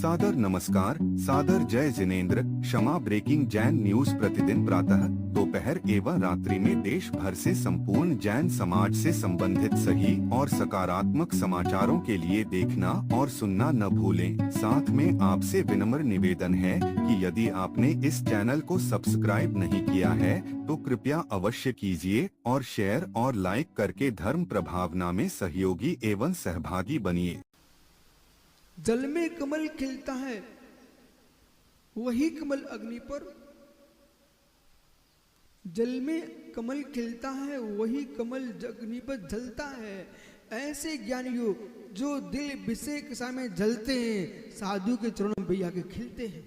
सादर नमस्कार, सादर जय जिनेंद्र। क्षमा ब्रेकिंग जैन न्यूज प्रतिदिन प्रातः, दोपहर एवं रात्रि में देश भर से संपूर्ण जैन समाज से संबंधित सही और सकारात्मक समाचारों के लिए देखना और सुनना न भूलें। साथ में आपसे विनम्र निवेदन है कि यदि आपने इस चैनल को सब्सक्राइब नहीं किया है तो कृपया अवश्य कीजिए और शेयर और लाइक करके धर्म प्रभावना में सहयोगी एवं सहभागी बनिए। जल में कमल खिलता है, वही कमल अग्नि पर। जल में कमल खिलता है, वही कमल अग्नि पर जलता है। ऐसे ज्ञानियों जो दिल विषय सा में जलते हैं, साधु के चरणों में भैया के खिलते हैं।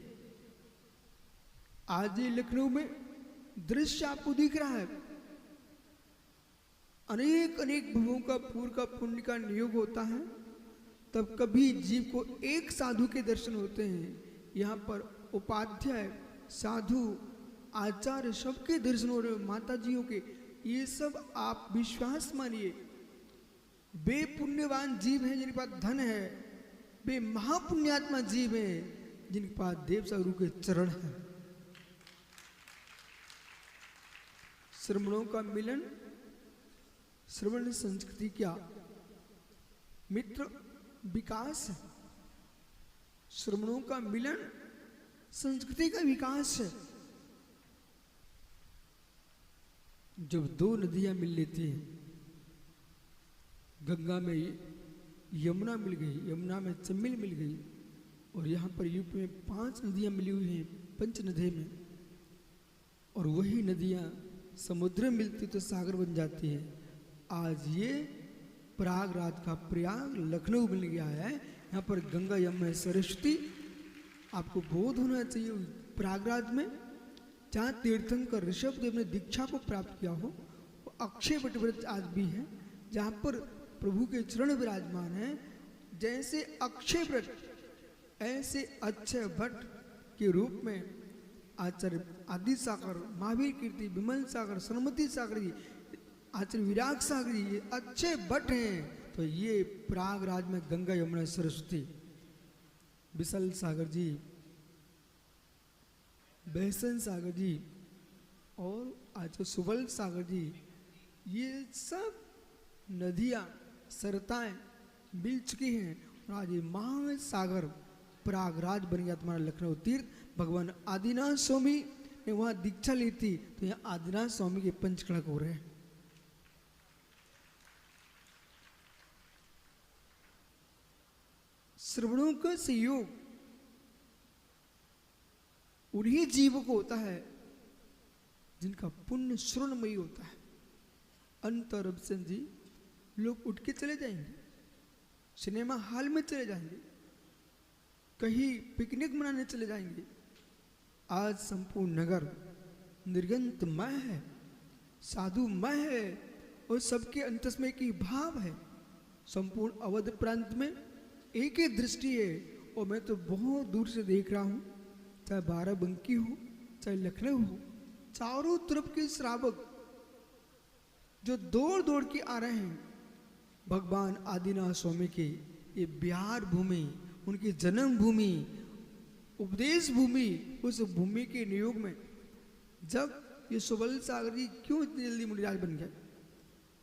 आज लखनऊ में दृश्य आपको दिख रहा है। अनेक अनेक भवों का पूर्व का पुण्य का नियोग होता है, तब कभी जीव को एक साधु के दर्शन होते हैं। यहाँ पर उपाध्याय, साधु, आचार्य सबके दर्शन हो रहे हैं, माता जियों के। ये सब आप विश्वास मानिए। वे पुण्यवान जीव हैं जिनके पास धन है, वे महापुण्यात्मा जीव हैं जिनके पास देव साधु के चरण हैं। श्रमणों का मिलन, श्रवण संस्कृति क्या मित्र विकास है। श्रमणों का मिलन संस्कृति का विकास है। जब दो नदियां मिल लेती हैं, गंगा में यमुना मिल गई, यमुना में चम्बल मिल गई, और यहाँ पर यूपी में 5 नदियां मिली हुई हैं पंचनदे में, और वही नदियां समुद्र में मिलती तो सागर बन जाती है। आज ये प्रयागराज का प्रयाग लखनऊ मिल गया है। यहाँ पर गंगा यमुना सरस्वती। आपको बोध होना चाहिए प्रयागराज में जहाँ तीर्थंकर ऋषभदेव ने दीक्षा को प्राप्त किया हो, वो अक्षय वट व्रत आज भी है, जहाँ पर प्रभु के चरण विराजमान है। जैसे अक्षय व्रत, ऐसे अक्षय भट्ट के रूप में आचार्य आदि सागर, महावीर कीर्ति, विमल सागर, सरमती सागर जी, आचार्य विराग सागर जी, ये अच्छे भट्ट हैं। तो ये प्रयागराज में गंगा यमुना सरस्वती, विशल सागर जी, बेहसन सागर जी और आचार्य सुबल सागर जी, ये सब नदियाँ सरताएं मिल चुकी हैं। और आज ये महासागर प्रयागराज बन गया तुम्हारा लखनऊ तीर्थ। भगवान आदिनाथ स्वामी ने वहाँ दीक्षा ली थी, तो यहाँ आदिनाथ स्वामी के पंचकड़क हो रहे हैं। श्रवणों का सहयोग उन्हीं जीवों को होता है जिनका पुण्य श्रवणमयी होता है। अंतर जी लोग उठ के चले जाएंगे, सिनेमा हॉल में चले जाएंगे, कहीं पिकनिक मनाने चले जाएंगे। आज संपूर्ण नगर निर्गंतमय है, साधुमय है, और सबके अंतस्मय की भाव है। संपूर्ण अवध प्रांत में एक ही दृष्टि है, और मैं तो बहुत दूर से देख रहा हूँ, चाहे बाराबंकी हो, चाहे लखनऊ हो, चारों तरफ के श्रावक जो दौड़ दौड़ के आ रहे हैं भगवान आदिनाथ स्वामी के ये बिहार भूमि, उनकी जन्म भूमि, उपदेश भूमि, उस भूमि के नियोग में जब ये सुबल सागर जी क्यों इतनी जल्दी मुनिराज बन गए?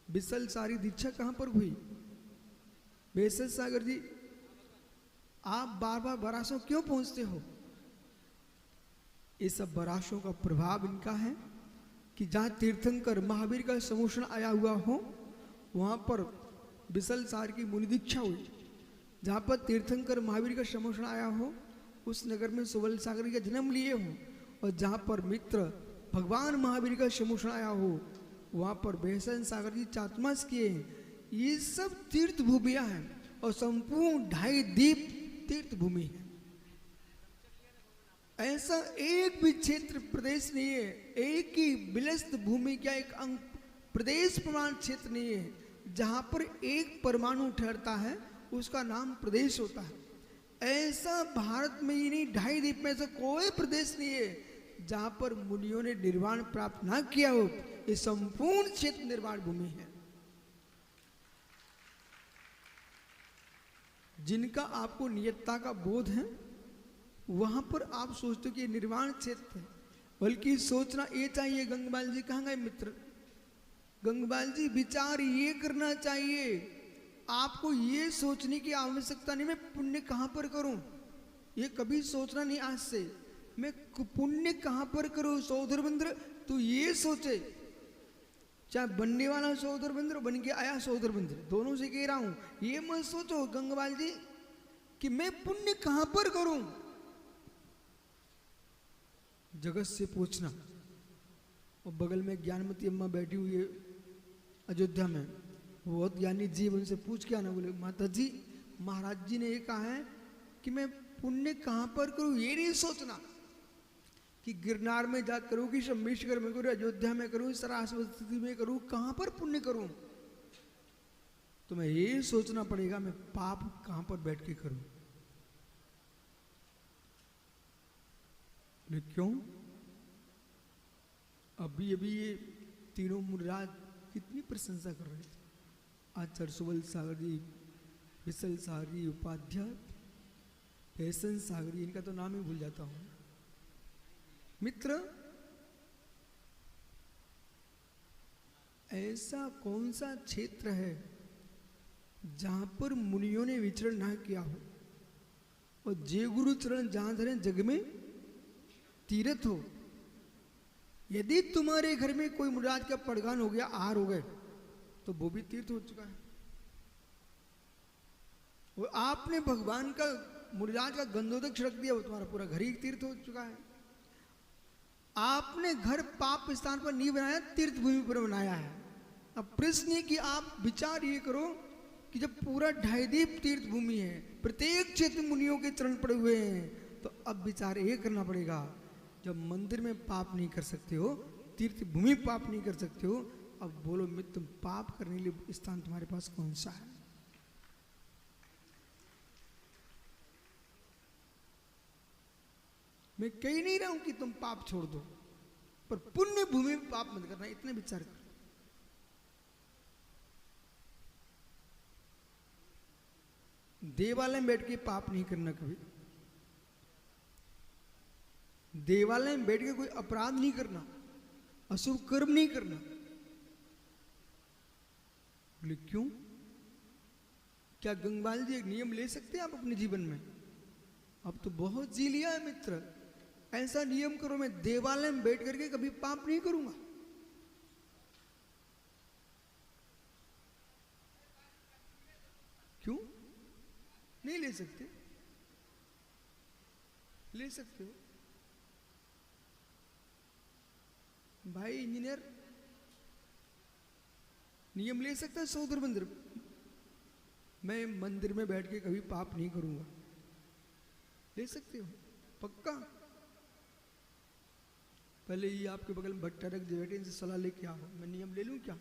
विशल सारी दीक्षा कहाँ पर हुई? बेसल सागर जी आप बार बार बरासों क्यों पहुंचते हो? ये सब बरासों का प्रभाव इनका है कि जहाँ तीर्थंकर महावीर का समोषण आया हुआ हो, वहाँ पर विशल सार की मुनि दीक्षा हुई। जहाँ पर तीर्थंकर महावीर का समोषण आया हो, उस नगर में सुबल सागर का जन्म लिए हो, और जहाँ पर मित्र भगवान महावीर का समोषण आया हो, वहाँ पर बेहसन सागर जी चातमास किए हैं। ये सब तीर्थ भूमियाँ हैं, और संपूर्ण 2.5 दीप तीर्थ भूमि है। ऐसा एक भी क्षेत्र प्रदेश नहीं है, एक ही विलस्त भूमि क्या एक अंग प्रदेश प्रमाण क्षेत्र नहीं है, जहां पर एक परमाणु ठहरता है उसका नाम प्रदेश होता है। ऐसा भारत में ही नहीं, 2.5 दीप में ऐसा कोई प्रदेश नहीं है जहां पर मुनियों ने निर्वाण प्राप्त ना किया हो। ये संपूर्ण क्षेत्र निर्वाण भूमि है। जिनका आपको नियतता का बोध है, वहां पर आप सोचते हो कि ये निर्वाण क्षेत्र है, बल्कि सोचना ये चाहिए। गंगपाल जी कहाँ गए मित्र? गंगपाल जी विचार ये करना चाहिए, आपको ये सोचने की आवश्यकता नहीं मैं पुण्य कहां पर करूं, ये कभी सोचना नहीं आज से मैं पुण्य कहां पर करूं। सौधरबंद्र तू ये सोचे, चाहे बनने वाला सौधरबंद्र बन के आया सौधरबंद्र, दोनों से कह रहा हूं, ये मत सोचो गंगपाल जी कि मैं पुण्य कहां पर करूं। जगत से पूछना। और बगल में ज्ञानमती अम्मा बैठी हुई है अयोध्या में, बहुत ज्ञानी जीव, उनसे पूछ के आना। बोले माता जी महाराज जी ने ये कहा है कि मैं पुण्य कहां पर करूं, ये नहीं सोचना कि गिरनार में जा करूं कि शंभेश्वर में करूं, अयोध्या में करूं, सरस्वती में करूं, कहां पर पुण्य करूं। तो मैं ये सोचना पड़ेगा मैं पाप कहां पर बैठ के करूं। क्यों? अभी अभी ये तीनों मुनिराज कितनी प्रशंसा कर रहे थे, आचार्य सुबल सागर जी, विशल सागर जी, उपाध्याय, फैशन सागर जी, इनका तो नाम ही भूल जाता हूं। मित्र, ऐसा कौन सा क्षेत्र है जहां पर मुनियों ने विचरण ना किया हो, और जे गुरु चरण जहां धरे जग में तीर्थ हो। यदि तुम्हारे घर में कोई मुनिराज का पड़गान हो गया, आहार हो गए, तो वो भी तीर्थ हो चुका है। और आपने भगवान का मुनिराज का गंधोदक छिड़क दिया, वो तुम्हारा पूरा घर ही तीर्थ हो चुका है। आपने घर पाप स्थान पर नहीं बनाया, तीर्थ भूमि पर बनाया है। अब प्रश्न है कि आप विचार ये करो कि जब पूरा ढाईदीप तीर्थ भूमि है, प्रत्येक क्षेत्र मुनियों के चरण पड़े हुए हैं, तो अब विचार ये करना पड़ेगा, जब मंदिर में पाप नहीं कर सकते हो, तीर्थ भूमि पाप नहीं कर सकते हो, अब बोलो मित्र पाप करने के लिए स्थान तुम्हारे पास कौन सा है? मैं कह नहीं रहा हूं कि तुम पाप छोड़ दो, पर पुण्य भूमि में पाप मत करना, इतने विचार करो। देवालय में बैठ के पाप नहीं करना कभी, देवालय में बैठ के कोई अपराध नहीं करना, अशुभ कर्म नहीं करना। बोले क्यों? क्या गंगपाल जी एक नियम ले सकते हैं आप अपने जीवन में? अब तो बहुत जी लिया है मित्र, ऐसा नियम करो मैं देवालय में बैठ करके कभी पाप नहीं करूंगा। क्यों नहीं ले सकते? ले सकते हो भाई इंजीनियर, नियम ले सकता है सौदर मंदिर, मैं मंदिर में बैठ के कभी पाप नहीं करूंगा, ले सकते हो पक्का? पहले ही आपके बगल में भट्टा रख दे, बैठे इनसे सलाह लेके आओ, मैं नियम ले लूं क्या?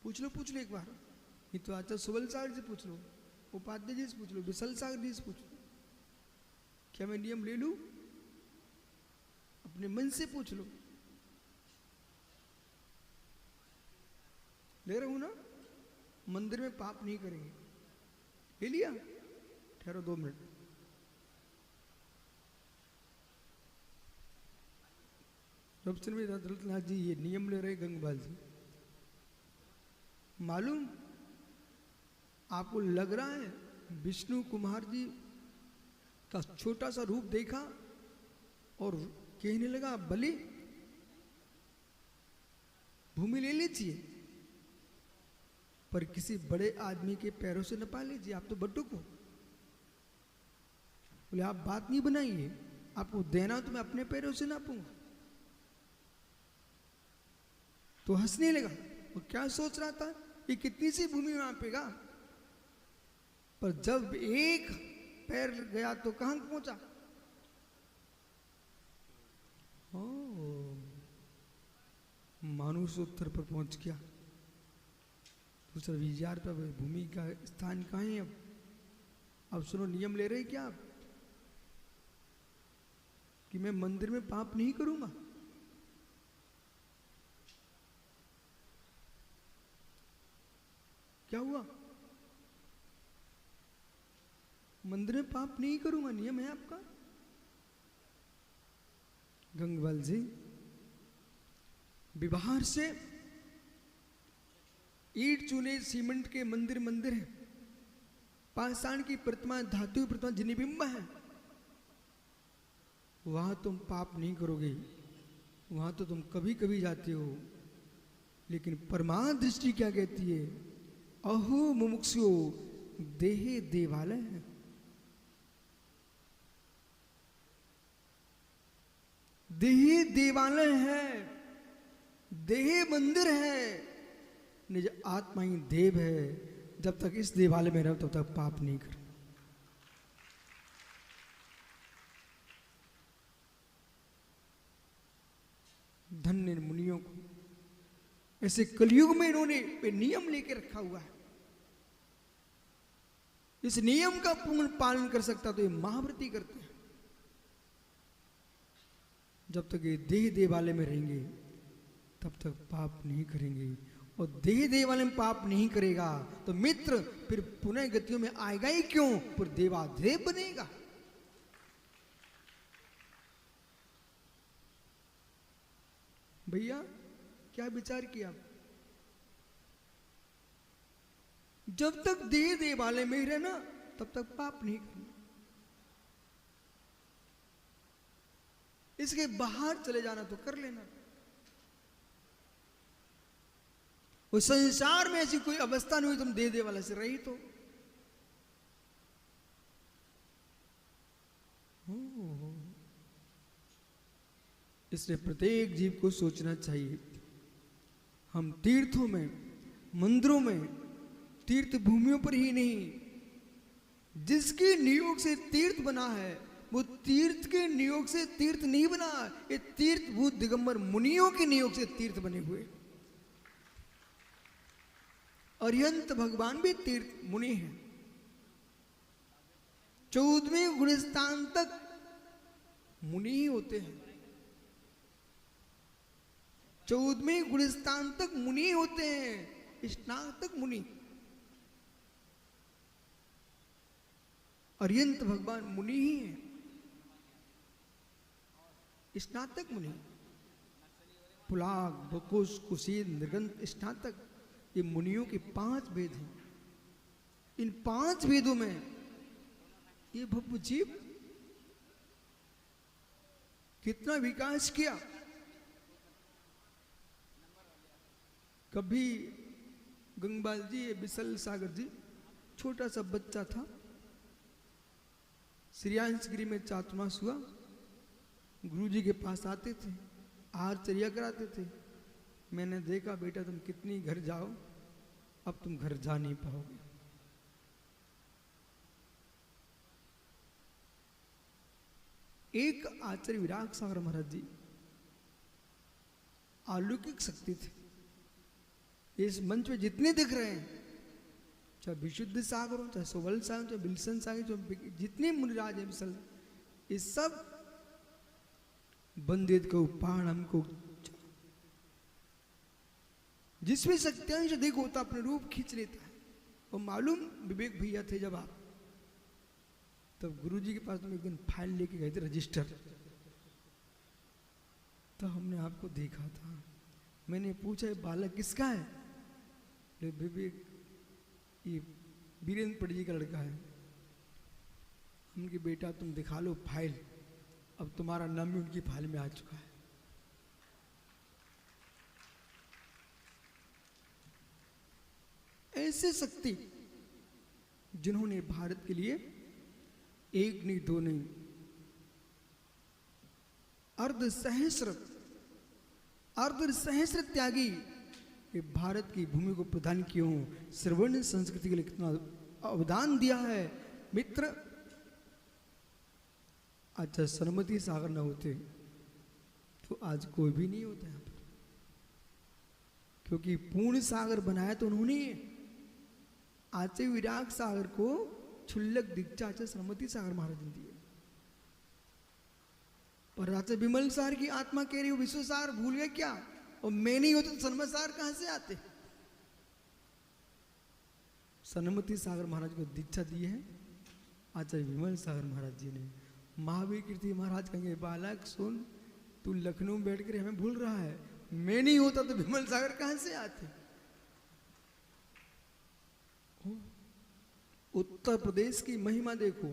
पूछ लो एक बार, नहीं तो आचार्य सुबल सागर से पूछ लो, उपाध्याय जी से पूछ लो, विशल सागर जी से पूछ लो, क्या मैं नियम ले लूं? अपने मन से पूछ लो। ले रहा हूं ना, मंदिर में पाप नहीं करेंगे, ले लिया? ठहरो 2 मिनट। दलतनाथ जी ये नियम ले रहे गंगपाल जी, मालूम आपको लग रहा है विष्णु कुमार जी का छोटा सा रूप देखा और कहने लगा बलि भूमि ले लीजिए, पर किसी बड़े आदमी के पैरों से न पा लीजिए, आप तो बटुक हो। बोले आप बात नहीं बनाइए, आपको देना हो तो मैं अपने पैरों से नापूंगा। तो हंसने लगा, वो क्या सोच रहा था, ये कितनी सी भूमि नापेगा, पर जब एक पैर गया तो कहां पहुंचा? मानुषोत्तर पर पहुंच गया। दूसरा विचार पर भूमि का स्थान कहाँ है? अब सुनो, नियम ले रहे क्या आप कि मैं मंदिर में पाप नहीं करूंगा? क्या हुआ? मंदिर में पाप नहीं करूंगा, नियम है आपका। गंगवाल जी, व्यवहार से ईट चूने सीमेंट के मंदिर मंदिर है, पाषाण की प्रतिमा, धातु की प्रतिमा, जिनिबिंब है, वहां तुम पाप नहीं करोगे, वहां तो तुम कभी कभी जाते हो। लेकिन परमार्थ दृष्टि क्या कहती है? अहो मुमुक्षु देहे देवालय है। देहे देवालय है, देह मंदिर है, निज आत्मा ही देव है। जब तक इस देवालय में रहो तब तक पाप नहीं कर। धन्य मुनियों को ऐसे कलयुग में इन्होंने नियम लेके रखा हुआ है। इस नियम का पूर्ण पालन कर सकता तो ये महाव्रती करते हैं। जब तक ये देह देवालय में रहेंगे तब तक पाप नहीं करेंगे, और देह देवालय में पाप नहीं करेगा तो मित्र फिर पुनः गतियों में आएगा ही क्यों, फिर देवादेव बनेगा। भैया क्या विचार किया? जब तक देह देवालय में ही रहना तब तक पाप नहीं करना। इसके बाहर चले जाना तो कर लेना। वो संसार में ऐसी कोई अवस्था नहीं हुई तुम देह देवालय से रही तो। इसलिए प्रत्येक जीव को सोचना चाहिए, हम तीर्थों में, मंदिरों में, तीर्थ भूमियों पर ही नहीं, जिसके नियोग से तीर्थ बना है वो तीर्थ के नियोग से तीर्थ नहीं बना। ये तीर्थ भूत दिगंबर मुनियों के नियोग से तीर्थ बने हुए। अरिहंत भगवान भी तीर्थ मुनि हैं। 14वें गुणस्थान तक मुनि ही होते हैं। 14वें गुणस्थान तक मुनि होते हैं, स्नातक मुनि। अरिहंत भगवान मुनि ही है, स्नातक मुनि। पुलाग, बकुश, कुशीन, निर्गंत, स्नातक, ये मुनियों के 5 वेद हैं। इन 5 वेदों में ये भव्य जीव कितना विकास किया। कभी गंगबाल जी, विशल सागर जी, छोटा सा बच्चा था, श्रेयांशगिरी में चातुर्मास हुआ, गुरुजी के पास आते थे, आहारचर्या कराते थे। मैंने देखा बेटा तुम कितनी घर जाओ, अब तुम घर जा नहीं पाओगे। एक आचार्य विराग सागर महाराज जी अलौकिक शक्ति थे। इस मंच में जितने दिख रहे हैं, चाहे विशुद्ध सागर हो, चाहे सोवल सागर, चाहे बिल्सन सागर, चाहे जितने मुनिराज हैं विशल, ये सब बंदित को पाण हमको जिसमें सत्यांश अधिक होता अपने रूप खींच लेता है। और मालूम विवेक भैया थे जब आप, तब गुरुजी के पास तुम एक दिन फाइल लेके गए थे, रजिस्टर, तो हमने आपको देखा था। मैंने पूछा ये बालक किसका है? विवेक, ये वीरेंद्र पट जी का लड़का है। उनके बेटा तुम दिखा लो फाइल, अब तुम्हारा नाम भी उनकी फाइल में आ चुका है। ऐसे शक्ति जिन्होंने भारत के लिए एक नहीं दो नहीं अर्ध सहस्र त्यागी ये भारत की भूमि को प्रदान किए हों, श्रवण संस्कृति के लिए कितना अवदान दिया है मित्र। अच्छा सरमती सागर न होते तो आज कोई भी नहीं होता यहाँ पर, क्योंकि पूर्ण सागर बनाया तो उन्होंने। आचार्य विराग सागर को क्षुल्लक दीक्षा आचार्य सरमती सागर महाराज ने दिए। पर आचार्य विमल सागर की आत्मा कह रही हो विश्व सागर भूल गए क्या? और मैं नहीं होता तो सन्मत सागर कहां से आते? सन्मति सागर महाराज को दीक्षा दी है आचार्य विमल सागर महाराज जी ने। महावीर कीर्ति महाराज कहेंगे, बालक सुन, तू लखनऊ में बैठ कर हमें भूल रहा है, मैं नहीं होता तो विमल सागर कहां से आते। उत्तर प्रदेश की महिमा देखो,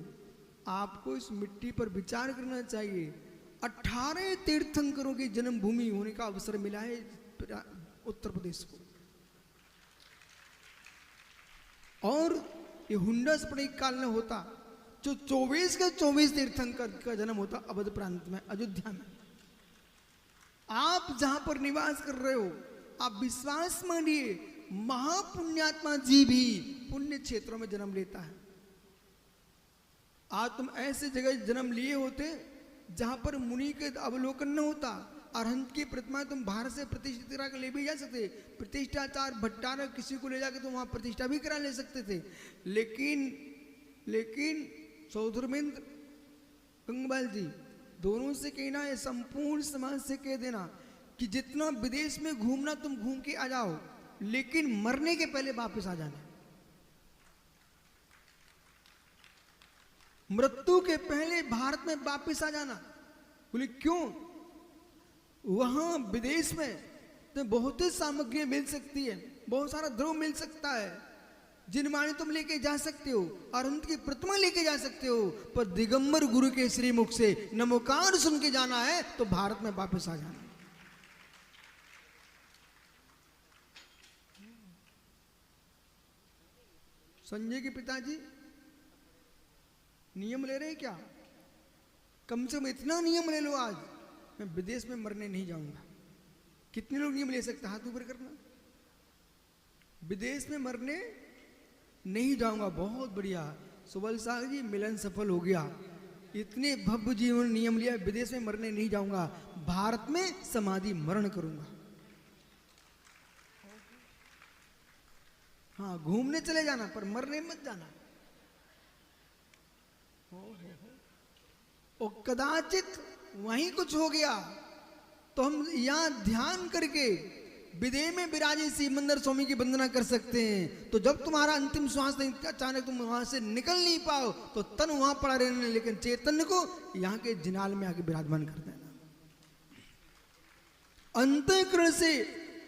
आपको इस मिट्टी पर विचार करना चाहिए। 18 तीर्थंकरों की जन्मभूमि होने का अवसर मिला है उत्तर प्रदेश को। और ये हुंडा स्फटिक काल में होता जो 24 के 24 तीर्थंकर का जन्म होता अवध प्रांत में, अयोध्या में। आप जहां पर निवास कर रहे हो, आप विश्वास मानिए, महापुण्यात्मा जी भी पुण्य क्षेत्रों में जन्म लेता है। आज तुम ऐसे जगह जन्म लिए होते जहां पर मुनि के अवलोकन न होता। अरहंत की प्रतिमा तुम बाहर से प्रतिष्ठित करा के ले भी जा सकते, प्रतिष्ठाचार भट्टार किसी को ले जाके तुम वहां प्रतिष्ठा भी करा ले सकते थे। लेकिन सौधर्मेंद्र गंगपाल जी दोनों से कहना है, संपूर्ण समाज से कह देना कि जितना विदेश में घूमना तुम घूम के आ जाओ, लेकिन मरने के पहले वापस आ जाना। मृत्यु के पहले भारत में वापस आ जाना। बोले क्यों? वहां विदेश में तो बहुत ही सामग्री मिल सकती है, बहुत सारा द्रव्य मिल सकता है, जिनवाणी तुम लेके जा सकते हो, अरहंत की प्रतिमा लेके जा सकते हो, पर दिगंबर गुरु के श्री मुख से नमोकार सुन के जाना है तो भारत में वापस आ जाना। संजय के पिताजी नियम ले रहे हैं क्या? कम से कम इतना नियम ले लो, आज मैं विदेश में मरने नहीं जाऊंगा। कितने लोग नियम ले सकते? हाथ ऊपर करना। विदेश में मरने नहीं जाऊंगा। बहुत बढ़िया सुबल सागर जी, मिलन सफल हो गया। इतने भव्य जीवन नियम लिया, विदेश में मरने नहीं जाऊंगा, भारत में समाधि मरण करूंगा। हाँ, घूमने चले जाना पर मरने मत जाना। और कदाचित वहीं कुछ हो गया तो हम यहां ध्यान करके विदेह में विराजे सिमंदर स्वामी की वंदना कर सकते हैं। तो जब तुम्हारा अंतिम श्वास अचानक तुम वहां से निकल नहीं पाओ तो तन वहां पड़ा रहने, लेकिन चैतन्य को यहाँ के जिनाल में आके विराजमान कर देना। अंतःकरण से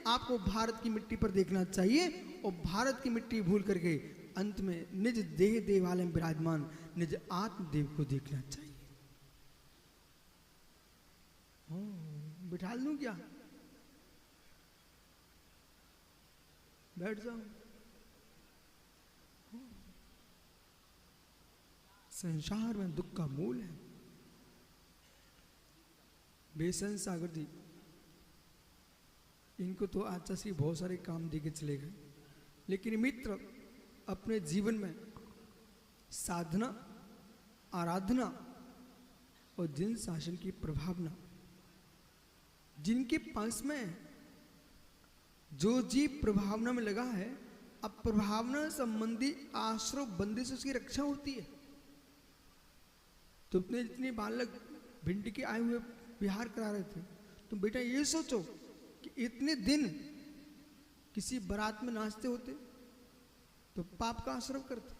आपको भारत की मिट्टी पर देखना चाहिए और भारत की मिट्टी भूल करके अंत में निज देह देवालय में विराजमान निज आत्मदेव को देखना चाहिए। बिठा लूं क्या? बैठ जाओ। संसार में दुख का मूल है। बेसन सागर जी, इनको तो आचार्य श्री बहुत सारे काम देके चले गए, लेकिन मित्र अपने जीवन में साधना, आराधना और जिन शासन की प्रभावना जिनके पास में जो जीव प्रभावना में लगा है, अब प्रभावना संबंधी आश्रव बंदी से उसकी रक्षा होती है। तो अपने जितने बालक भिंडी के आए हुए विहार करा रहे थे, तुम बेटा ये सोचो कि इतने दिन किसी बारात में नाचते होते तो पाप का आश्रव करते।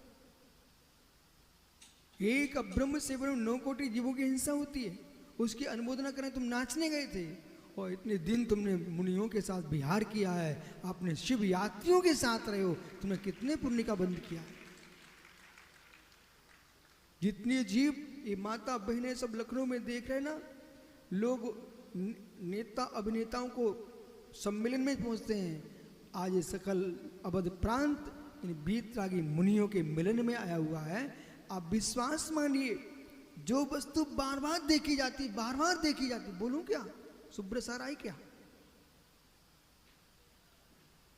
एक अब्रह्म सेवन 9 कोटि जीवों की हिंसा होती है, उसकी अनुमोदना करें। तुम नाचने गए थे और इतने दिन तुमने मुनियों के साथ विहार किया है, अपने शिव यात्रियों के साथ रहे हो, तुमने कितने पुण्य का बंद किया। जितने जीव ये माता बहनें सब लखनऊ में देख रहे ना, लोग नेता अभिनेताओं को सम्मेलन में पहुंचते हैं। आज ये सकल अवध प्रांत इन बीतरागी मुनियों के मिलन में आया हुआ है। आप विश्वास मानिए, जो वस्तु बार बार देखी जाती, बार बार देखी जाती, बोलूं क्या? सुब्र सर आई क्या?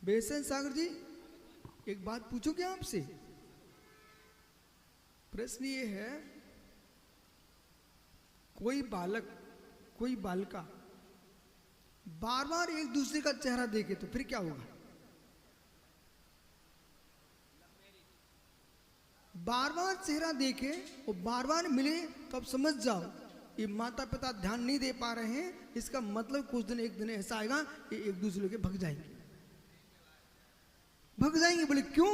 बेसन सागर जी, एक बात पूछो क्या आपसे? प्रश्न ये है, कोई बालक, कोई बालिका बार बार एक दूसरे का चेहरा देखे तो फिर क्या होगा? बार बार चेहरा देखे और बार बार मिले तो आप समझ जाओ ये माता पिता ध्यान नहीं दे पा रहे हैं। इसका मतलब कुछ दिन, एक दिन ऐसा आएगा कि एक दूसरे के भग जाएंगे, भग जाएंगे। बोले क्यों?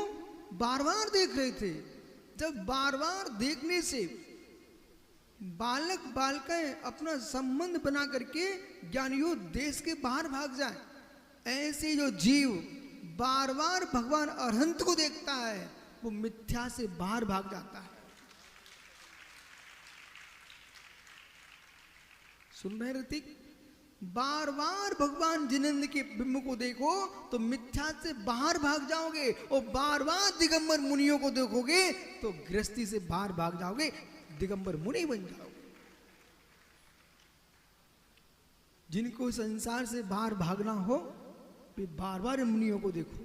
बार बार देख रहे थे। जब बार बार देखने से बालक बालिकाएं अपना संबंध बना करके ज्ञानियों देश के बाहर भाग जाए, ऐसे जो जीव बार बार भगवान अरहंत को देखता है वो मिथ्या से बाहर भाग जाता है। सुन रहे ऋतिक? बार बार भगवान जिनेंद्र के बिंब को देखो तो मिथ्या से बाहर भाग जाओगे, और बार बार दिगंबर मुनियों को देखोगे तो गृहस्थी से बाहर भाग जाओगे, दिगंबर मुनि बन जाओगे। जिनको संसार से बाहर भागना हो वे बार बार मुनियों को देखो,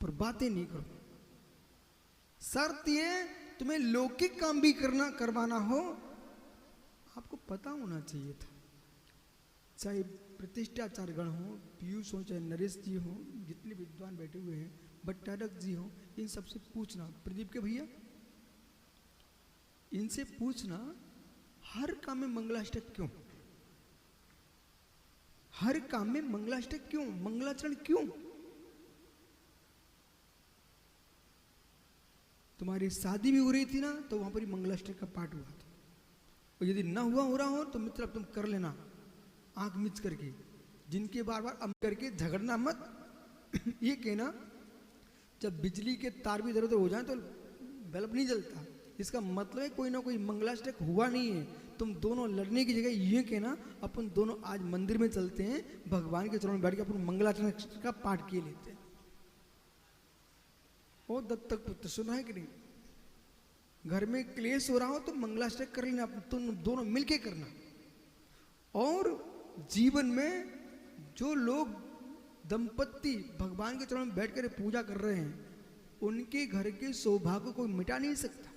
पर बातें नहीं करो। शर्त ये तुम्हें लौकिक काम भी करवाना हो, आपको पता होना चाहिए था। चाहे प्रतिष्ठाचार गण हो, पीयूष हो, चाहे नरेश जी हो, जितने विद्वान बैठे हुए हैं, भट्टारक जी हो, इन सबसे पूछना, प्रदीप के भैया इनसे पूछना हर काम में मंगलाष्टक क्यों, हर काम में मंगलाष्टक क्यों, मंगलाचरण क्यों? तुम्हारी शादी भी हो रही थी ना तो वहां पर ही मंगलाष्टक का पाठ हुआ था, और यदि ना हो रहा हो तो मित्र अब तुम कर लेना आंख मिच करके, जिनके बार बार अम करके झगड़ना मत। ये कहना जब बिजली के तार भी इधर उधर हो जाए तो बल्ब नहीं जलता, इसका मतलब है कोई ना कोई मंगलाष्टक हुआ नहीं है। तुम दोनों लड़ने की जगह ये कहना अपन दोनों आज मंदिर में चलते हैं, भगवान के चरणों में बैठ के अपन मंगलाचरण का पाठ किए लेते हैं। ओ दत्तक पुत्र, सुना है कि नहीं? घर में क्लेश हो रहा हो तो मंगलाष्टक कर लेना, तुम दोनों मिलके करना। और जीवन में जो लोग दंपत्ति भगवान के चरणों में बैठ कर पूजा कर रहे हैं, उनके घर के सौभाग्य को कोई मिटा नहीं सकता।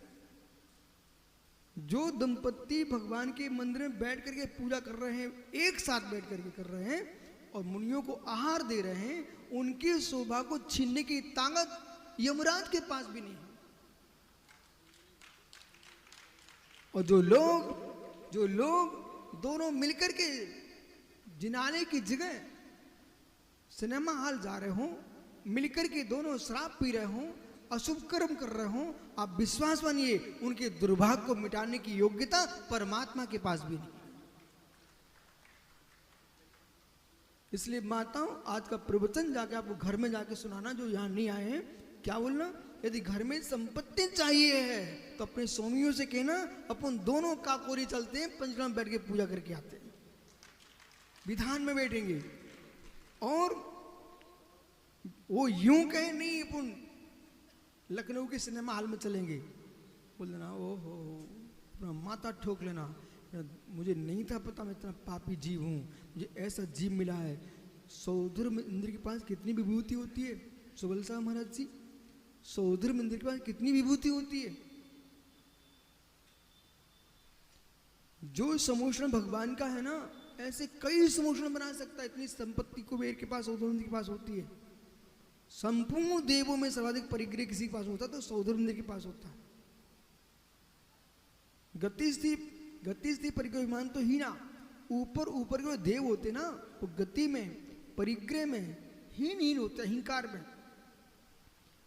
जो दंपत्ति भगवान के मंदिर में बैठ करके पूजा कर रहे हैं, एक साथ बैठ करके कर रहे हैं और मुनियों को आहार दे रहे हैं, उनके सौभाग्य को छीनने की ताकत यमराज के पास भी नहीं है। और जो लोग दोनों मिलकर के जिनाने की जगह सिनेमा हॉल जा रहे हो, मिलकर के दोनों शराब पी रहे हो, अशुभ कर्म कर रहे हो, आप विश्वास मानिए उनके दुर्भाग्य को मिटाने की योग्यता परमात्मा के पास भी नहीं। इसलिए माताओं, आज का प्रवचन जाके आपको घर में जाके सुनाना, जो यहां नहीं आए हैं। क्या बोलना? यदि घर में संपत्ति चाहिए है तो अपने स्वामियों से कहना अपन दोनों काकोरी चलते हैं, पंचग्राम में बैठ के पूजा करके आते हैं, विधान में बैठेंगे। और वो यूं कहे नहीं अपन लखनऊ के सिनेमा हॉल में चलेंगे, बोल देना ओहो अपना माथा ठोक लेना, मुझे नहीं था पता मैं इतना पापी जीव हूँ, मुझे ऐसा जीव मिला है। सौधर इंद्र के पास कितनी विभूति होती है सुबल साहब महाराज जी, सौधर मंदिर के पास कितनी विभूति होती है। जो समोषण भगवान का है ना, ऐसे कई समोषण बना सकता है। इतनी संपत्ति कुबेर के पास, सौधर मंदिर के पास होती है। संपूर्ण देवों में सर्वाधिक परिग्रह किसी के पास होता है तो सौधर मंदिर के पास होता है। गति स्थिति परिग्रह विमान तो ही ना, ऊपर के देव होते ना वो गति में परिग्रह में हीन होते, अहंकार में।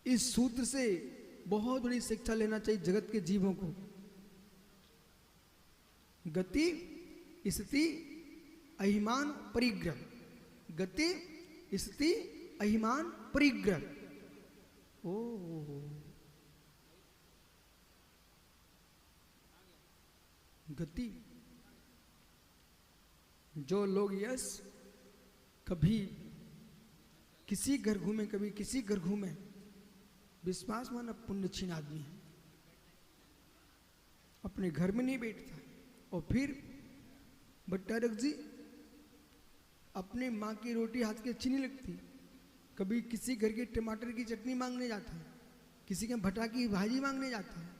इस सूत्र से बहुत बड़ी शिक्षा लेना चाहिए जगत के जीवों को। गति स्थिति अहिमान परिग्रह, गति स्थिति अहिमान परिग्रह। ओ गति, जो लोग यस कभी किसी घर घूमे, कभी किसी घर घूमे, विश्वास माना पुण्यक्षीण आदमी है, अपने घर में नहीं बैठता। और फिर भट्टारक जी अपने माँ की रोटी हाथ की अच्छी नहीं लगती, कभी किसी घर के टमाटर की चटनी मांगने जाता है, किसी के भटा की भाजी मांगने जाता है।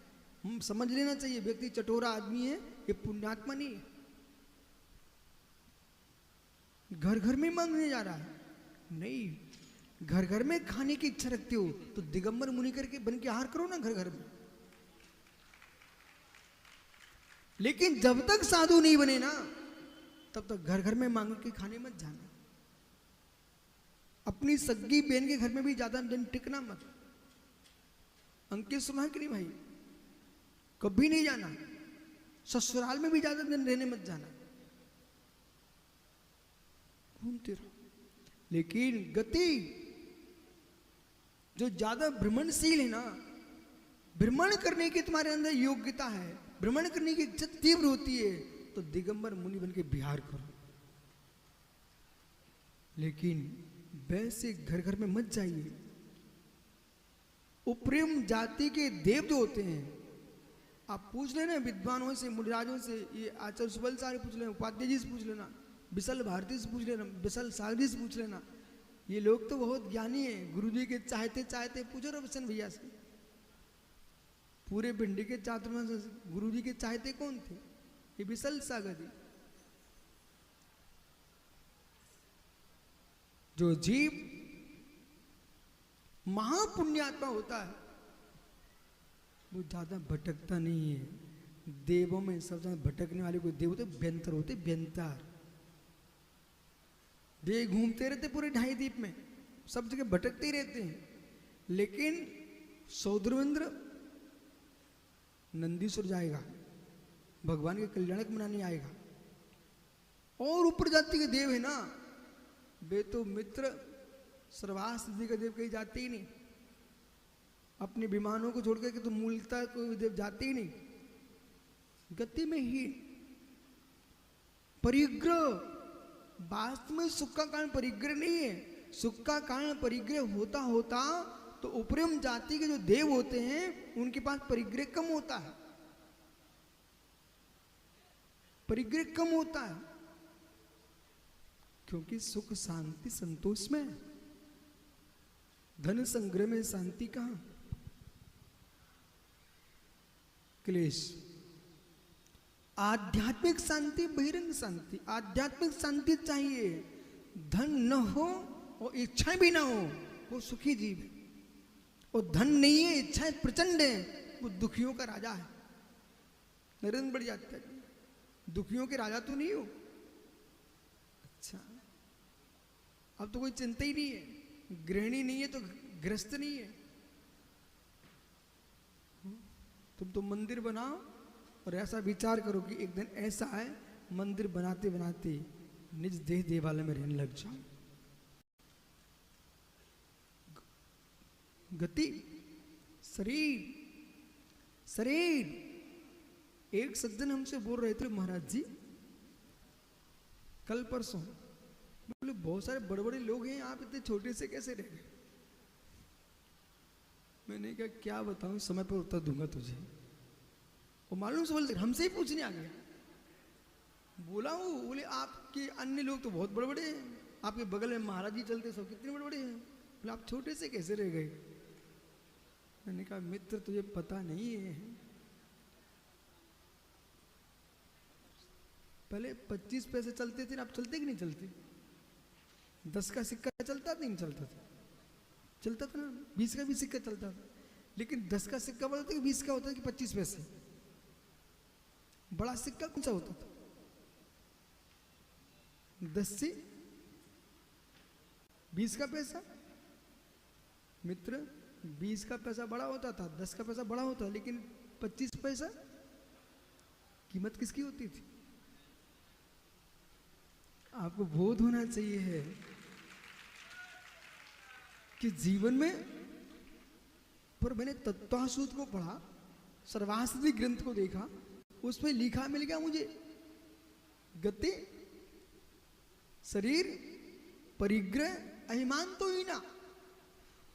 हम समझ लेना चाहिए व्यक्ति चटोरा आदमी है, ये पुण्यात्मा नहीं है। घर घर में मांगने जा रहा है नहीं, घर घर में खाने की इच्छा रखते हो तो दिगंबर मुनि करके बन के आहार करो ना घर घर में। लेकिन जब तक साधु नहीं बने ना तब तक घर घर में मांग के खाने मत जाना। अपनी सगी बहन के घर में भी ज्यादा दिन टिकना मत। अंकित सुना कि नहीं भाई? कभी नहीं जाना। ससुराल में भी ज्यादा दिन रहने मत जाना, घूमते रहो। लेकिन गति जो ज्यादा भ्रमणशील है ना, भ्रमण करने की तुम्हारे अंदर योग्यता है, भ्रमण करने की इच्छा तीव्र होती है, तो दिगंबर मुनि बन के विहार करो। लेकिन वैसे घर घर में मत जाइए। उपरिम जाति के देव जो होते हैं, आप पूछ लेना विद्वानों से, मुनिराजों से, ये आचार्य सुबल सारे पूछ लेना, उपाध्याय जी से पूछ लेना, विशल भारती से पूछ लेना, विशल सागरी से पूछ लेना। ये लोग तो बहुत ज्ञानी है। गुरु जी के चाहते चाहते पूछो रविशन भैया से, पूरे भिंडी के चातुर्मास गुरु जी के चाहते कौन थे? ये विशल सागर जी। जो जीव महापुण्यात्मा होता है वो ज्यादा भटकता नहीं है। देवों में सबसे ज्यादा भटकने वाले कोई देव होते व्यंतर होते, व्यंतर। वे घूमते रहते पूरे ढाई द्वीप में, सब जगह भटकते ही रहते हैं। लेकिन सौद्रवेंद्र नंदीश्वर जाएगा, भगवान के कल्याणक मनाने आएगा। और ऊपर जाति के देव है ना, वे तो मित्र सर्वास जी का देव कहीं जाते ही नहीं। अपने विमानों को छोड़कर के तो मूलतः कोई देव जाते ही नहीं। गति में ही परिग्रह, वास्तव में सुख का कारण परिग्रह नहीं है। सुख का कारण परिग्रह होता होता तो उपरिम जाति के जो देव होते हैं उनके पास परिग्रह कम होता है, परिग्रह कम होता है। क्योंकि सुख शांति संतोष में, धन संग्रह में शांति कहां? क्लेश। आध्यात्मिक शांति, बहिरंग शांति। आध्यात्मिक शांति चाहिए, धन न हो और इच्छाएं भी ना हो, वो सुखी जीव है। और धन नहीं है, इच्छाएं प्रचंड है, वो दुखियों का राजा है। नरेंद्र बढ़ जाता है, दुखियों के राजा तो नहीं हो। अच्छा, अब तो कोई चिंता ही नहीं है, गृहिणी नहीं है तो गृहस्थ नहीं है। तुम तो मंदिर बनाओ और ऐसा विचार करो कि एक दिन ऐसा है मंदिर बनाते बनाते निज देह देवालय में रहने लग जाओ। गति, शरीर, शरीर। एक सज्जन हमसे बोल रहे थे, महाराज जी कल परसों, बोले बहुत सारे बड़े बड़े लोग हैं, आप इतने छोटे से कैसे रह गए? मैंने कहा क्या बताऊं, समय पर उत्तर दूंगा तुझे। वो मालूम से बोलते हमसे ही पूछने आ गया। बोला वो, बोले आपके अन्य लोग तो बहुत बड़े बड़े हैं, आपके बगल में महाराज जी चलते सब कितने बड़े बड़े हैं, बोले आप छोटे से कैसे रह गए? मैंने कहा मित्र तुझे पता नहीं है, पहले 25 पैसे चलते थे, अब चलते कि नहीं चलते? 10 का सिक्का चलता था नहीं चलता था? चलता था ना, 20 का भी सिक्का चलता था। लेकिन 10 का सिक्का बोलता था कि 20 का होता था कि 25 पैसे? बड़ा सिक्का कौन सा होता था? 10 से 20 का पैसा। मित्र 20 का पैसा बड़ा होता था, 10 का पैसा बड़ा होता, लेकिन 25 पैसा कीमत किसकी होती थी? आपको बोध होना चाहिए है कि जीवन में, पर मैंने तत्वासूत को पढ़ा, सर्वास्ति ग्रंथ को देखा, उसमें लिखा मिल गया मुझे, गति, शरीर, परिग्रह, अभिमान तो ही ना।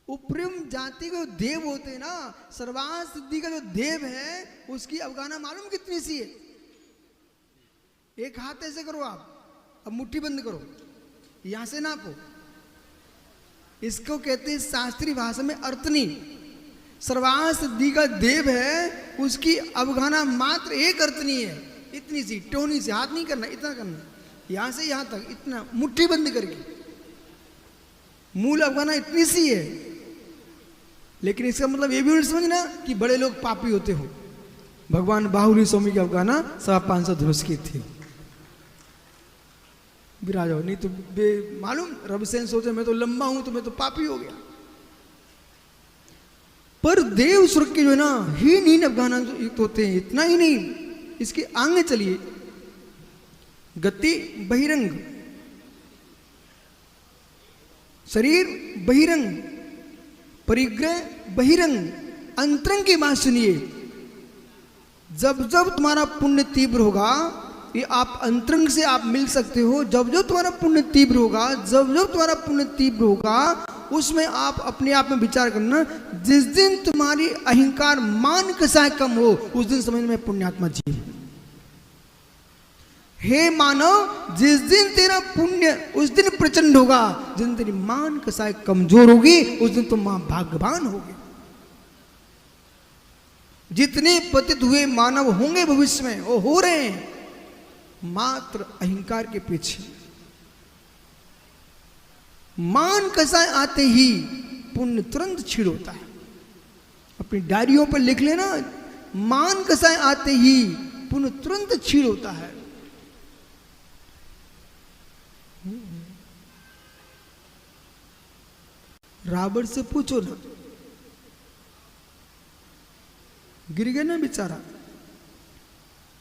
उपरिम जाति के देव होते हैं ना, सर्वास सिद्धि का जो देव है उसकी अवगाहना मालूम कितनी सी है? एक हाथ ऐसे करो आप, अब मुट्ठी बंद करो, यहां से नापो। इसको कहते हैं शास्त्रीय भाषा में अर्थनी। सर्वास सिद्धि का देव है, उसकी अवगाहना मात्र एक अर्थनी है, इतनी सी, टोनी से, हाथ नहीं करना, इतना करना, यहां से यहां तक, इतना मुट्ठी बंद करके, मूल अवगाहना इतनी सी है। लेकिन इसका मतलब ये भी नहीं समझना कि बड़े लोग पापी होते हो। भगवान बाहुली स्वामी की अवगाहना 550 धनुष की थी। विराज हो, नहीं तो मालूम रबसेन सोचे मैं तो लंबा हूं तो मैं तो पापी हो गया। पर देव स्वर्ग के जो है ना हीन अफगाना युक्त होते हैं। इतना ही नहीं, इसके आगे चलिए, गति बहिरंग, शरीर बहिरंग, परिग्रह बहिरंग, अंतरंग की बात सुनिए। जब जब तुम्हारा पुण्य तीव्र होगा, ये आप अंतरंग से आप मिल सकते हो। जब जब तुम्हारा पुण्य तीव्र होगा, जब जब तुम्हारा पुण्य तीव्र होगा, उसमें आप अपने आप में विचार करना, जिस दिन तुम्हारी अहंकार मान कसाय कम हो, उस दिन समझ में पुण्यात्मा जीव। हे मानव, जिस दिन तेरा पुण्य उस दिन प्रचंड होगा, जिस दिन तेरी मान कसाय कमजोर होगी, उस दिन तुम भाग्यवान होगे। जितने पतित हुए मानव होंगे भविष्य में, वो हो रहे हैं मात्र अहंकार के पीछे। मान कसाय आते ही पुण्य तुरंत छीड़ होता है। अपनी डायरियों पर लिख लेना, मान कसाय आते ही पुण्य तुरंत छीड़ होता है। रावण से पूछो ना, गिर गया ना बेचारा।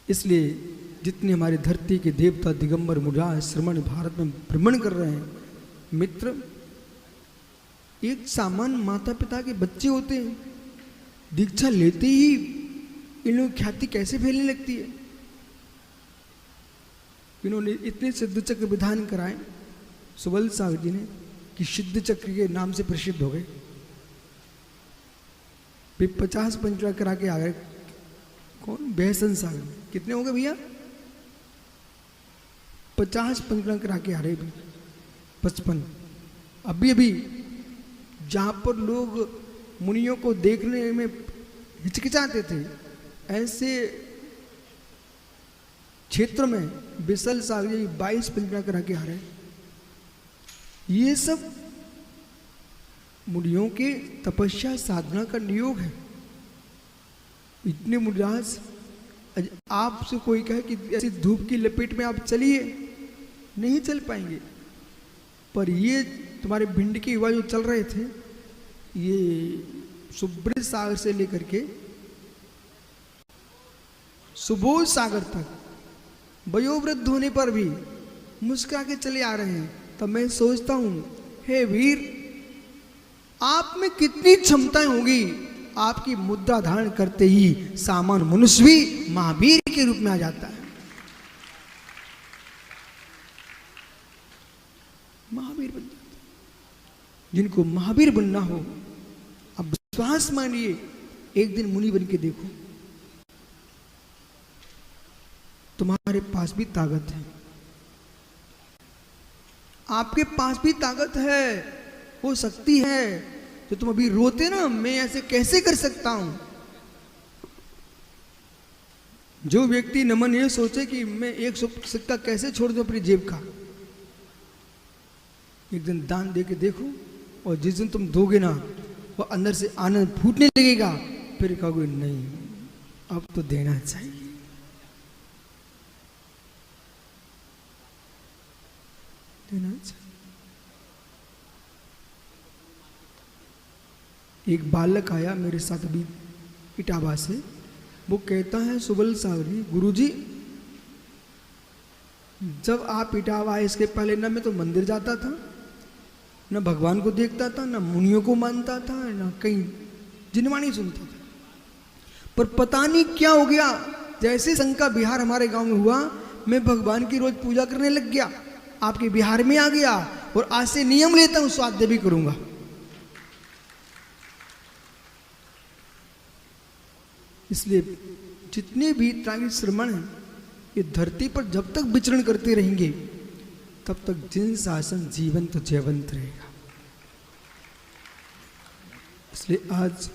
इसलिए जितने हमारी धरती के देवता दिगंबर मुराज श्रमण भारत में भ्रमण कर रहे हैं, मित्र, एक सामान्य माता पिता के बच्चे होते हैं, दीक्षा लेते ही इन लोगों की ख्याति कैसे फैलने लगती है। इन्होंने इतने सिद्ध चक्र विधान कराए सुबल सागर जी ने कि सिद्ध चक्र के नाम से प्रसिद्ध हो गए। 50 पंचड़ा करा के आ गए। कौन? बेहसन सागर। कितने हो गए भैया? 50 पंचड़ा करा के आ रहे। 55। अभी अभी जहां पर लोग मुनियों को देखने में हिचकिचाते थे, ऐसे क्षेत्र में बिसल सागर जी 22 पंचड़ा करा के आ रहे। ये सब मुनियों के तपस्या साधना का नियोग है। इतने मुनिराज, आपसे कोई कहे कि ऐसी धूप की लपेट में आप चलिए, नहीं चल पाएंगे। पर ये तुम्हारे भिंड के युवा जो चल रहे थे, ये सुब्रत सागर से लेकर के सुबोध सागर तक वयोवृद्ध होने पर भी मुस्कुरा के चले आ रहे हैं। तब मैं सोचता हूं, हे वीर, आप में कितनी क्षमताएं होंगी। आपकी मुद्रा धारण करते ही सामान्य मनुष्य भी महावीर के रूप में आ जाता है। महावीर बन जाता है। जिनको महावीर बनना हो, अब विश्वास मानिए, एक दिन मुनि बन के देखो, तुम्हारे पास भी ताकत है। आपके पास भी ताकत है, हो सकती है। तो तुम अभी रोते ना, मैं ऐसे कैसे कर सकता हूं। जो व्यक्ति नमन ये सोचे कि मैं 1 सिक्का कैसे छोड़ दूं अपनी जेब का, एक दिन दान दे के देखो, और जिस दिन तुम दोगे ना, वो अंदर से आनंद फूटने लगेगा। फिर कहोगे नहीं, अब तो देना चाहिए। देना चाहिए। एक बालक आया मेरे साथ अभी इटावा से। वो कहता है, सुबल सावरी गुरुजी, जब आप इटावा आए इसके पहले ना मैं तो मंदिर जाता था, न भगवान को देखता था, न मुनियों को मानता था, न कहीं जिनवाणी सुनता था। पर पता नहीं क्या हो गया, जैसे संघ का बिहार हमारे गांव में हुआ, मैं भगवान की रोज पूजा करने लग गया, आपके बिहार में आ गया, और आज से नियम लेता हूं स्वाध्याय भी करूंगा। इसलिए जितने भी त्रागी श्रमण हैं, ये धरती पर जब तक विचरण करते रहेंगे, तब तक जिन शासन जीवंत तो जयवंत रहेगा। इसलिए आज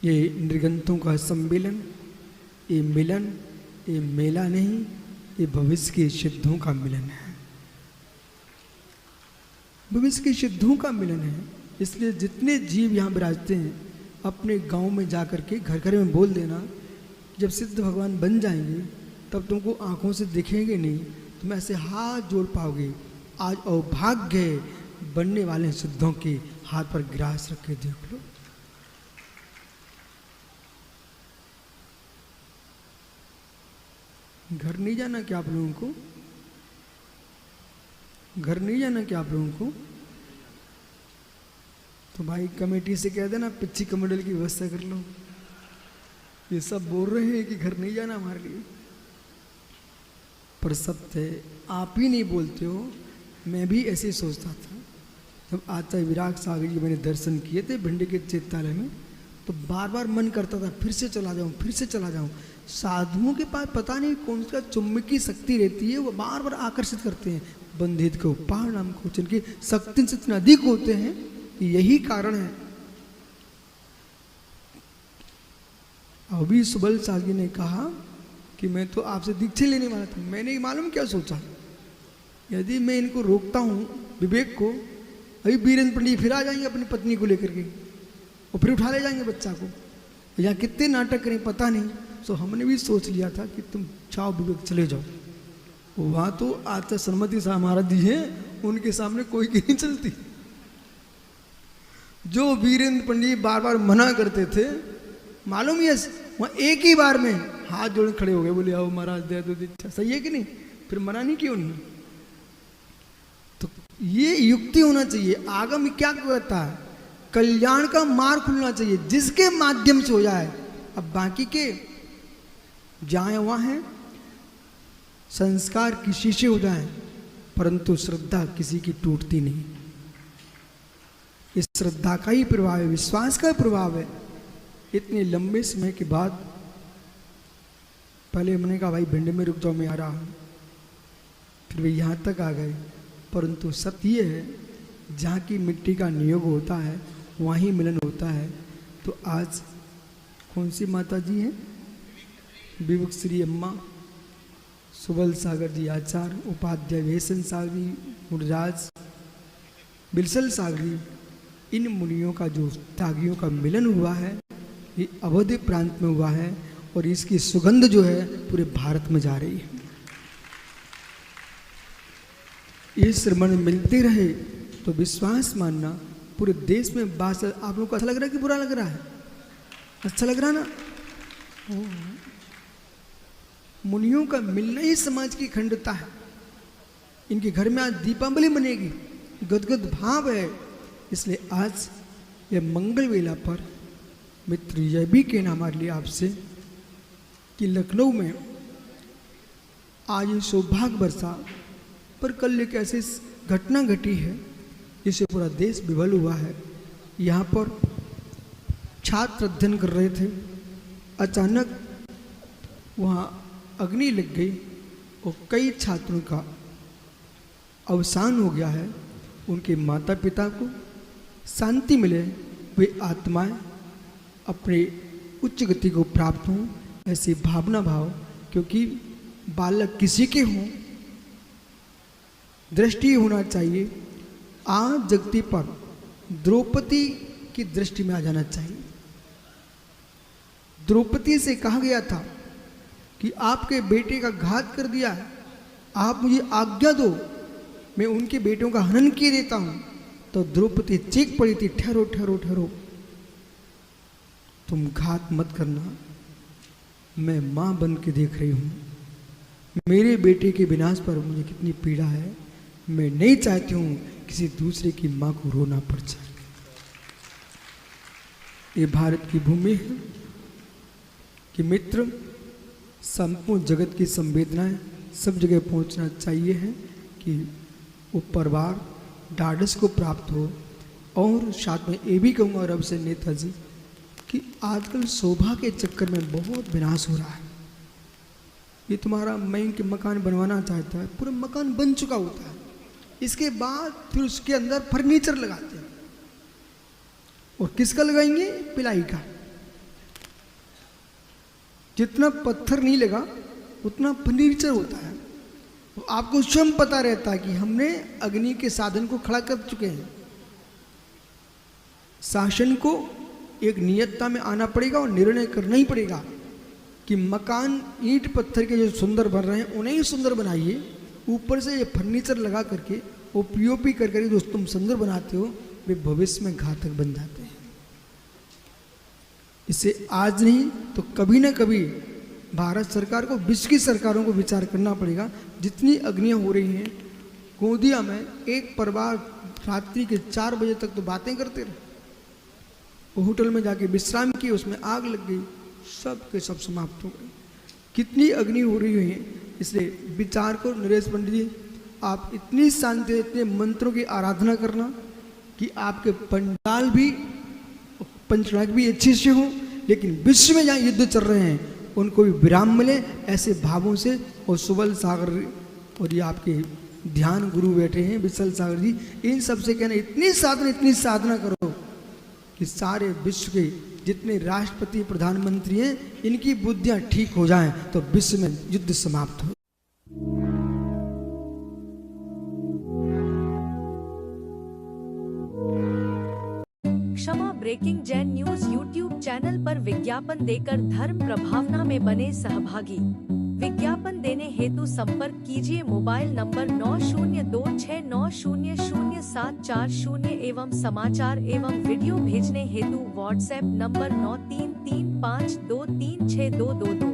ये निर्गंतों का सम्मेलन, ये मिलन, ये मेला नहीं, ये भविष्य के सिद्धों का मिलन है। भविष्य के सिद्धों का मिलन है। इसलिए जितने जीव यहाँ विराजते हैं, अपने गांव में जाकर के घर घर में बोल देना, जब सिद्ध भगवान बन जाएंगे तब तुमको आंखों से दिखेंगे नहीं, तुम ऐसे हाथ जोड़ पाओगे। आज अभाग्य बनने वाले सिद्धों के हाथ पर गिलास रख के देख लो। घर नहीं जाना क्या आप लोगों को? घर नहीं जाना क्या आप लोगों को? तो भाई कमेटी से कह देना पिच्ची कमंडल की व्यवस्था कर लो। ये सब बोल रहे हैं कि घर नहीं जाना हमारे लिए, पर सत्य आप ही नहीं बोलते हो। मैं भी ऐसे ही सोचता था जब आचार्य विराग सागर जी मैंने दर्शन किए थे भिंडी के चैत्यालय में, तो बार बार मन करता था फिर से चला जाऊं, फिर से चला जाऊं। साधुओं के पास पता नहीं कौन सा चुम्बकीय शक्ति रहती है, वो बार बार आकर्षित करते हैं बंधित को, पहाड़ नाम को, जिनकी शक्ति से इतने अधिक होते हैं। यही कारण है। अभी सुबल सागी ने कहा कि मैं तो आपसे दीक्षा लेने वाला था। मैंने मालूम क्या सोचा, यदि मैं इनको रोकता हूँ विवेक को, अभी वीरेंद्र पंडित फिर आ जाएंगे अपनी पत्नी को लेकर के और फिर उठा ले जाएंगे बच्चा को। या कितने नाटक करें पता नहीं। सो हमने भी सोच लिया था कि तुम जाओ विवेक, चले जाओ। वहाँ तो आचार्य सन्मति साहब महाराज जी हैं, उनके सामने कोई की नहीं चलती। जो वीरेंद्र पंडित बार बार मना करते थे, मालूम है वहाँ एक ही बार में हाथ जोड़ खड़े हो गए, बोले आओ महाराज दे दो दीक्षा। सही है कि नहीं? फिर मना नहीं क्यों नहीं? तो ये युक्ति होना चाहिए। आगम क्या कहता है, कल्याण का मार्ग खुलना चाहिए जिसके माध्यम से हो जाए। अब बाकी के जाए वहां है, संस्कार किसी से हो जाए, परंतु श्रद्धा किसी की टूटती नहीं। इस श्रद्धा का ही प्रभाव है, विश्वास का प्रभाव है। इतने लंबे समय के बाद पहले हमने कहा भाई भिंड में रुक जाओ, मैं आ रहा हूँ, फिर वे यहाँ तक आ गए। परंतु सत्य है, जहाँ की मिट्टी का नियोग होता है वहाँ ही मिलन होता है। तो आज कौन सी माता जी हैं? विमुख श्री अम्मा, सुबल सागर जी आचार्य, उपाध्याय वेसन सागर जी, मुरराज, बिलसल सागर जी, इन मुनियों का जो त्यागियों का मिलन हुआ है, ये अवध प्रांत में हुआ है और इसकी सुगंध जो है पूरे भारत में जा रही है। ये श्रवण मिलते रहे तो विश्वास मानना पूरे देश में बात। आप लोगों को अच्छा लग रहा है कि बुरा लग रहा है? अच्छा लग रहा ना? मुनियों का मिलना ही समाज की अखंडता है। इनके घर में आज दीपावली बनेगी, गदगद भाव है। इसलिए आज यह मंगल वेला पर मित्र यह भी कहना हमारे लिए आपसे कि लखनऊ में आज ये सौभाग्य वर्षा, पर कल एक ऐसी घटना घटी है जिससे पूरा देश विवल हुआ है। यहाँ पर छात्र अध्ययन कर रहे थे, अचानक वहाँ अग्नि लग गई और कई छात्रों का अवसान हो गया है। उनके माता पिता को शांति मिले, वे आत्माएं अपने उच्च गति को प्राप्त हों, ऐसी भावना भाव। क्योंकि बालक किसी के हों, दृष्टि होना चाहिए। आज जगती पर द्रौपदी की दृष्टि में आ जाना चाहिए। द्रौपदी से कहा गया था कि आपके बेटे का घात कर दिया है, आप मुझे आज्ञा दो, मैं उनके बेटों का हनन किए देता हूं। तो द्रौपदी चीख पड़ी थी, ठहरो ठहरो ठहरो, तुम घात मत करना, मैं मां बन के देख रही हूं। मेरे बेटे के विनाश पर मुझे कितनी पीड़ा है, मैं नहीं चाहती हूं किसी दूसरे की मां को रोना पड़ जाए। ये भारत की भूमि है कि मित्र, संपूर्ण जगत की संवेदनाएं सब जगह पहुंचना चाहिए है कि वो परिवार ढाढ़स को प्राप्त हो। और साथ में ये भी कहूँगा रब से नेताजी कि आजकल शोभा के चक्कर में बहुत विनाश हो रहा है। ये तुम्हारा मैं के मकान बनवाना चाहता है, पूरा मकान बन चुका होता है, इसके बाद फिर उसके अंदर फर्नीचर लगाते हैं। और किसका लगाएंगे? पिलाई का। जितना पत्थर नहीं लगा उतना फर्नीचर होता है। तो आपको स्वयं पता रहता है कि हमने अग्नि के साधन को खड़ा कर चुके हैं। शासन को एक नियतता में आना पड़ेगा और निर्णय करना ही पड़ेगा कि मकान ईंट पत्थर के जो सुंदर बन रहे हैं उन्हें ही सुंदर बनाइए, ऊपर से ये फर्नीचर लगा करके वो पीओपी कर करके जो तुम सुंदर बनाते हो वे भविष्य में घातक बन जाते हैं। इसे आज नहीं तो कभी ना कभी भारत सरकार को, विश्व की सरकारों को विचार करना पड़ेगा। जितनी अग्नियां हो रही हैं गोंदिया में, एक परिवार रात्रि के 4 बजे तक तो बातें करते रहे, वो होटल में जाके विश्राम किए, उसमें आग लग गई, सब के सब समाप्त हो गए। कितनी अग्नि हो रही है, इसलिए विचार को नरेश पंडित जी, आप इतनी शांति, इतने मंत्रों की आराधना करना कि आपके पंडाल भी, पंचनायक भी अच्छे से हो, लेकिन विश्व में जहाँ युद्ध चल रहे हैं उनको भी विराम मिले, ऐसे भावों से। और सुबल सागर और ये आपके ध्यान गुरु बैठे हैं विशल सागर जी, इन सब से कहना इतनी साधना करो कि सारे विश्व के जितने राष्ट्रपति प्रधानमंत्री हैं इनकी बुद्धियां ठीक हो जाएं तो विश्व में युद्ध समाप्त हो। क्षमा breaking Jain news YouTube channel पर विज्ञापन देकर धर्म प्रभावना में बने सहभागी। विज्ञापन देने हेतु संपर्क कीजिए मोबाइल नंबर 9026900740 एवं समाचार एवं वीडियो भेजने हेतु व्हाट्सएप नंबर 9335236222।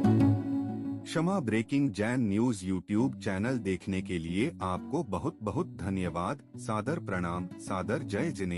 क्षमा breaking Jain news YouTube channel देखने के लिए आपको बहुत बहुत धन्यवाद। सादर प्रणाम, सादर जय जिनेंद्र।